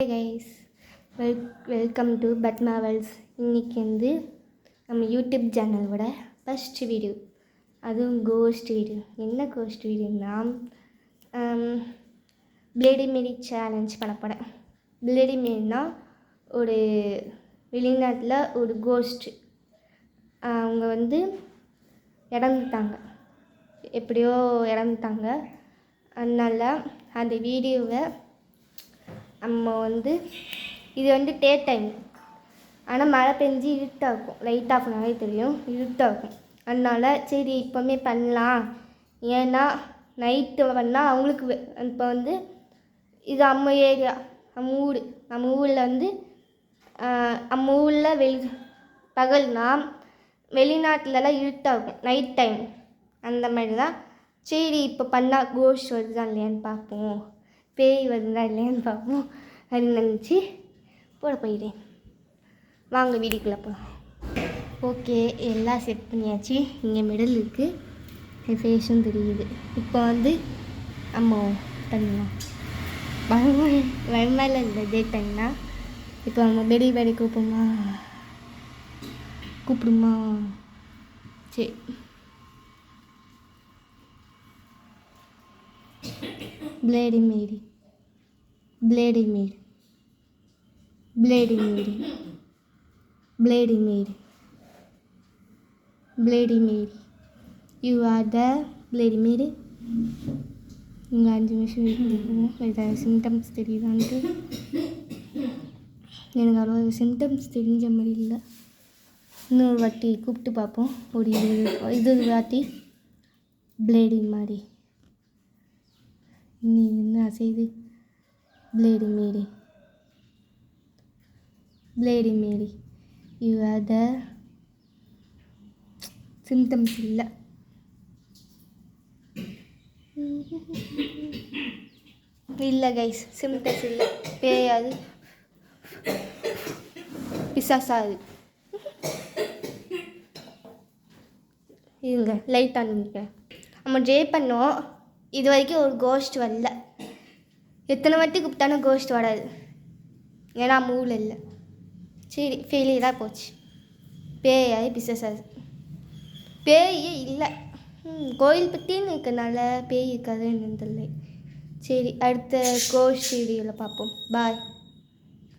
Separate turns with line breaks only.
Hey guys, welcome to Padma world's. இன்றைக்கி வந்து நம்ம யூடியூப் சேனலோட ஃபஸ்ட் வீடியோ, அதுவும் கோஸ்ட் வீடியோ. என்ன கோஸ்ட் வீடியோன்னா பிளேடி மேரி சேலஞ்ச் பண்ண போகிறேன். பிளேடி மேரினா ஒரு வெளிநாட்டில் ஒரு கோஸ்ட். அவங்க வந்து இறந்துட்டாங்க, எப்படியோ இறந்துட்டாங்க. அதனால் அந்த வீடியோவை நம்ம வந்து இது வந்து டே டைம், ஆனால் மழை பெஞ்சு இருட்டாகும், லைட் ஆஃப் பண்ணாலே தெரியும் இருட்டாகும். அதனால் சரி இப்போவுமே பண்ணலாம், ஏன்னா நைட்டு பண்ணால் அவங்களுக்கு இப்போ வந்து இது நம்ம ஏரியா, நம்ம ஊரில் வந்து நம்ம ஊரில் பகல்னா வெளிநாட்டிலலாம் இருட்டாகும் நைட் டைம். அந்த மாதிரி தான் சரி இப்போ பண்ணால் கோஸ்ட் வருதா இல்லையான்னு பார்ப்போம், பேய் வருதா இல்லையான்னு பார்ப்போம் அப்படின்னு நினச்சி போட போயிட்டேன். வாங்க வீடியோக்குள்ளே போகலாம். ஓகே, எல்லாம் செட் பண்ணியாச்சு. இங்கே மிடல் இருக்குது, என் ஃபேஸும் தெரியுது. இப்போ வந்து நம்ம பண்ணலாம். வரமாதிரி இல்லை டே டைம்னா. இப்போ நம்ம பெடி கூப்பிடுமா? சரி, பிளேடி மேரி, யூ ஆர் த பிளேடி மேரி. இங்கே 5 நிமிஷம் இருக்கணும். ஏதாவது சிம்டம்ஸ் தெரியுதான்ட்டு எனக்கு அவ்வளோ சிம்டம்ஸ் தெரிஞ்ச மாதிரி இல்லை. இன்னொரு வாட்டி கூப்பிட்டு பார்ப்போம். ஒரு இது வாட்டி பிளேடி மாதிரி நீ என்ன அசைது. Bloody Mary, you are the symptoms இல்லை. இல்லை கைஸ், சிம்டம்ஸ் இல்லை. பேயாது, பிசாசாது. இருங்க, லைட் ஆன் பண்ணிக்கிறேன். நம்ம ட்ரே பண்ணோம், இது வரைக்கும் ஒரு கோஸ்ட் வரல. எத்தனை வாட்டி கூப்பிட்டாலும் கோஸ்ட் வராது, ஏன்னா மூளை இல்லை. சரி, ஃபெயிலியராக போச்சு. பேயாவது பிசாசாது. பேயே இல்லை. கோயில் பற்றின்னு இருக்கிறனால பேய் இருக்காதுன்னு தெரியல. சரி, அடுத்த கோஸ்ட் வீடியோவில் பார்ப்போம். பாய்.